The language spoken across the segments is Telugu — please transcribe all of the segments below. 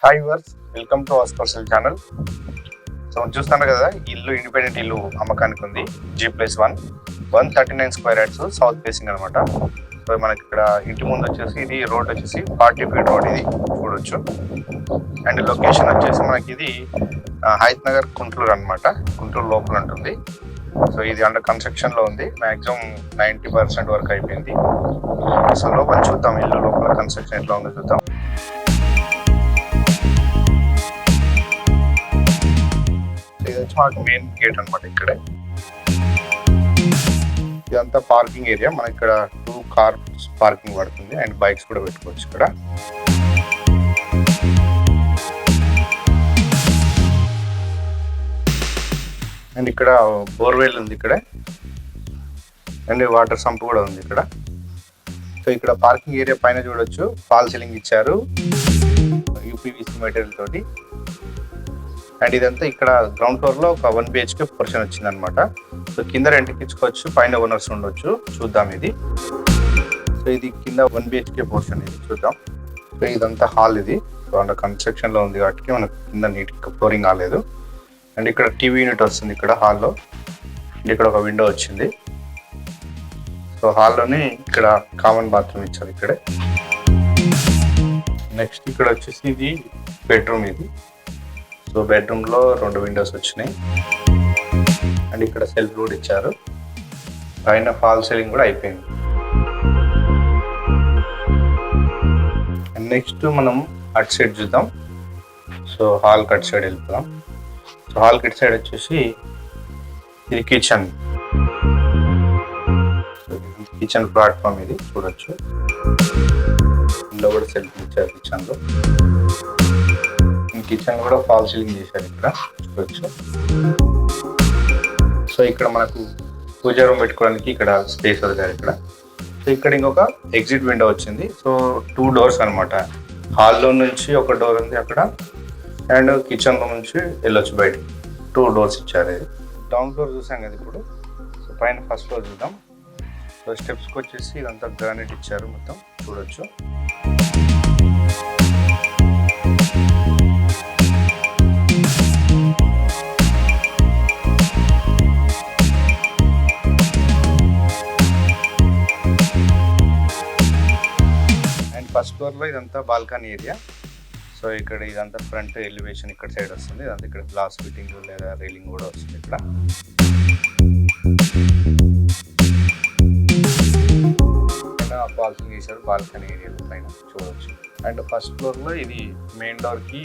Hi viewers, welcome to our personal channel. So చూస్తున్నారు కదా, ఇల్లు ఇండిపెండెంట్ ఇల్లు అమ్మకానికి ఉంది. G+1 139 square yards south facing అనమాట. సో మనకి ఇక్కడ ఇంటి ముందు వచ్చేసి ఇది రోడ్ వచ్చేసి 40 ఫీట్ రోడ్ ఇది చూడొచ్చు. అండ్ లొకేషన్ వచ్చేసి మనకి ఇది హైత్ నగర్ గుంటూరు అనమాట. గుంటూరు లోపల ఉంటుంది. సో ఇది అండర్ కన్స్ట్రక్షన్ లో ఉంది. మాక్సిమం 90% వరకు అయిపోయింది. సో లోపల చూద్దాం, ఇల్లు లోపల కన్స్ట్రక్షన్ ఎట్లా ఉందో చూద్దాం. ఇది వచ్చి మనకు మెయిన్ గేట్ అనమాట. ఇక్కడే ఇదంతా పార్కింగ్ ఏరియా. మనకి ఇక్కడ 2 కార్స్ పార్కింగ్ పడుతుంది అండ్ బైక్స్ కూడా పెట్టుకోవచ్చు ఇక్కడ. అండ్ ఇక్కడ బోర్వెల్ ఉంది ఇక్కడ, అండ్ వాటర్ సంప్ కూడా ఉంది ఇక్కడ. సో ఇక్కడ పార్కింగ్ ఏరియా పైన చూడొచ్చు, ఫాల్ సీలింగ్ ఇచ్చారు యూపీవీసీ మెటీరియల్ తోటి. అండ్ ఇదంతా ఇక్కడ గ్రౌండ్ ఫ్లోర్ లో ఒక 1 BHK పోర్షన్ వచ్చింది అనమాట. సో కింద రెంట్కి ఇచ్చుకోవచ్చు, పైన ఓనర్స్ ఉండొచ్చు. చూద్దాం ఇది. సో ఇది కింద 1 BHK పోర్షన్, ఇది చూద్దాం. సో ఇదంతా హాల్ ఇది. సో అండర్ కన్స్ట్రక్షన్ లో ఉంది కాబట్టి మనకు కింద నీట్ ఫ్లోరింగ్ కాలేదు. అండ్ ఇక్కడ టీవీ యూనిట్ వస్తుంది ఇక్కడ హాల్లో. అండ్ ఇక్కడ ఒక విండో వచ్చింది. సో హాల్లోనే ఇక్కడ కామన్ బాత్రూమ్ ఇచ్చారు ఇక్కడే. నెక్స్ట్ ఇక్కడ వచ్చేసి ఇది బెడ్రూమ్ ఇది. సో బెడ్రూమ్ లో 2 విండోస్ వచ్చినాయి. అండ్ ఇక్కడ సెల్ఫ్ కూడా ఇచ్చారు. పైన ఫాల్ సీలింగ్ కూడా అయిపోయింది. అండ్ నెక్స్ట్ మనం అట్ సైడ్ చూద్దాం. సో హాల్ కట్ సైడ్ వెళ్ళిపోదాం. సో హాల్ కట్ సైడ్ వచ్చేసి ఇది కిచెన్. కిచెన్ ప్లాట్ఫామ్ ఇది చూడొచ్చు. ఇందులో కూడా సెల్ఫ్ ఇచ్చారు కిచెన్ లో. కిచెన్ కూడా ఫాల్ సీలింగ్ చేశారు ఇక్కడ చూడొచ్చు. సో ఇక్కడ మనకు పూజ రూమ్ పెట్టుకోవడానికి ఇక్కడ స్పేస్ వదిలారు ఇక్కడ. సో ఇక్కడ ఇంకొక ఎగ్జిట్ విండో వచ్చింది. సో 2 డోర్స్ అనమాట. హాల్లో నుంచి ఒక డోర్ ఉంది అక్కడ, అండ్ కిచెన్ లో నుంచి వెళ్ళొచ్చు బయట. 2 డోర్స్ ఇచ్చారు. ఇది డౌన్ ఫ్లోర్ చూసాం కదా ఇప్పుడు. సో పైన ఫస్ట్ ఫ్లోర్ చూద్దాం. సో స్టెప్స్కి వచ్చేసి ఇదంతా గ్రానైట్ ఇచ్చారు మొత్తం చూడొచ్చు. ఫస్ట్ ఫ్లోర్ లో ఇదంతా బాల్కనీ ఏరియా. సో ఇక్కడ ఇదంతా ఫ్రంట్ ఎలివేషన్ ఇక్కడ సైడ్ వస్తుంది. ఇదంతా ఇక్కడ గ్లాస్ ఫిట్టింగ్ లేదా రైలింగ్ కూడా వస్తుంది ఇక్కడ. పాల్సింగ్ చేశారు బాల్కనీ ఏరియా పైన చూడవచ్చు. అండ్ ఫస్ట్ ఫ్లోర్ లో ఇది మెయిన్ డోర్ కి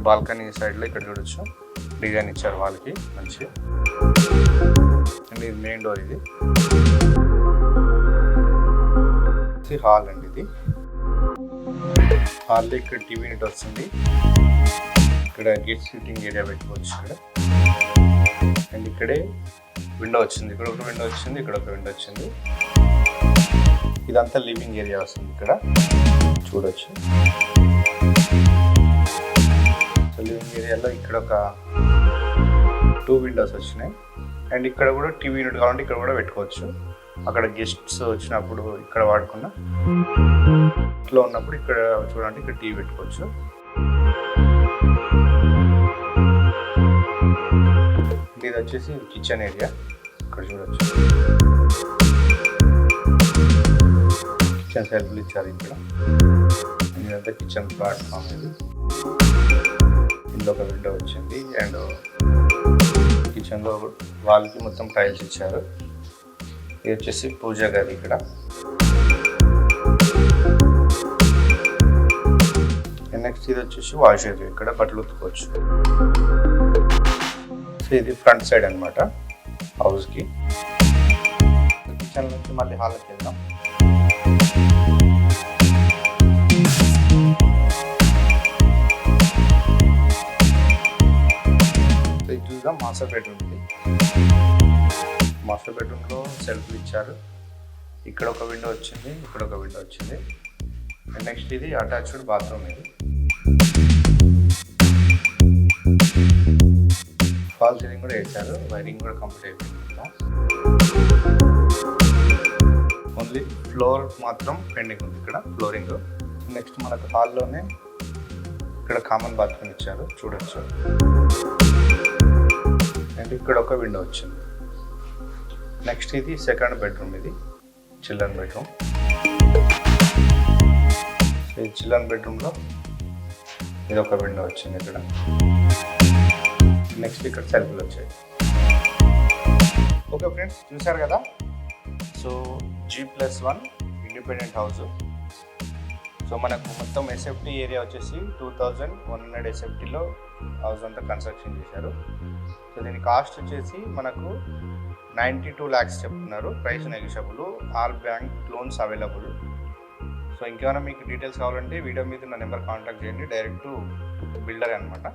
బాల్కనీ సైడ్ లో ఇక్కడ చూడొచ్చు డిజైన్ ఇచ్చారు వాళ్ళకి మంచి. అండ్ ఇది మెయిన్ డోర్. ఇది హాల్ అండి. ఇది హాల్లో ఇక్కడ టీవీ యూనిట్ వస్తుంది. ఇక్కడ గేట్ సీటింగ్ ఏరియా పెట్టుకోవచ్చు ఇక్కడ. అండ్ ఇక్కడే విండో వచ్చింది. ఇక్కడ ఒక విండో వచ్చింది, ఇక్కడ ఒక విండో వచ్చింది. ఇదంతా లివింగ్ ఏరియా వస్తుంది ఇక్కడ చూడొచ్చు. సో లివింగ్ ఏరియాలో ఇక్కడ ఒక 2 విండోస్ వచ్చినాయి. అండ్ ఇక్కడ కూడా టీవీ యూనిట్ కావాలంటే ఇక్కడ కూడా పెట్టుకోవచ్చు. అక్కడ గెస్ట్స్ వచ్చినప్పుడు ఇక్కడ వాడుకున్నా, ఇంట్లో ఉన్నప్పుడు ఇక్కడ చూడండి ఇక్కడ టీవీ పెట్టుకోవచ్చు. ఇది వచ్చేసి కిచెన్ ఏరియా ఇక్కడ చూడొచ్చు. కిచెన్ సెల్ఫ్లు ఇచ్చారు ఇక్కడ. ఇదంతా కిచెన్ ప్లాట్ఫామ్. ఇది ఇందులో ఒక విండో వచ్చింది. అండ్ కిచెన్లో వాళ్ళకి మొత్తం టైల్స్ ఇచ్చారు. ఇది వచ్చేసి పూజా గది ఇక్కడ. నెక్స్ట్ ఇది వచ్చేసి వాష్ ఏరియా, ఇక్కడ బట్టలు ఉతుకోవచ్చు. సో ఇది ఫ్రంట్ సైడ్ అనమాట హౌస్ కి. కిచెన్ నుంచి మళ్ళీ హాల్కి వెళ్దాం. సో ఇది చూద్దాం మాస్టర్ బెడ్రూమ్. మాస్టర్ బెడ్రూమ్ లో సెల్ఫ్లు ఇచ్చారు. ఇక్కడ ఒక విండో వచ్చింది, ఇక్కడ ఒక విండో వచ్చింది. అండ్ నెక్స్ట్ ఇది అటాచ్డ్ బాత్రూమ్. ఇది ఫాల్ సీలింగ్ కూడా వేశారు. వైరింగ్ కూడా కంప్లీట్ అయిపోయింది. ఓన్లీ ఫ్లోర్ మాత్రం పెండింగ్ ఉంది ఇక్కడ ఫ్లోరింగ్. నెక్స్ట్ మనకు హాల్లోనే ఇక్కడ కామన్ బాత్రూమ్ ఇచ్చారు, చూడొచ్చు. అండ్ ఇక్కడ ఒక విండో వచ్చింది. నెక్స్ట్ ఇది సెకండ్ బెడ్రూమ్, ఇది చిల్డ్రన్ బెడ్రూమ్. ఈ చిల్డ్రన్ బెడ్రూమ్లో ఇది ఒక విండో వచ్చింది ఇక్కడ. నెక్స్ట్ ఇక్కడ సెల్ఫ్లు వచ్చాయి. ఓకే ఫ్రెండ్స్, చూసారు కదా. So G+1 independent house. So మనకు మొత్తం ఎస్ఎఫ్టీ ఏరియా వచ్చేసి 2100 ఎస్ఎఫ్టీలో హౌస్ అంతా కన్స్ట్రక్షన్ చేశారు. సో దీని కాస్ట్ వచ్చేసి మనకు 92 lakhs చెప్తున్నారు. Price negotiable, all bank loans available. So ఇంకేమైనా మీకు డీటెయిల్స్ కావాలంటే వీడియో మీద నా నెంబర్ కాంటాక్ట్ చేయండి. డైరెక్ట్ బిల్డర్ అనమాట.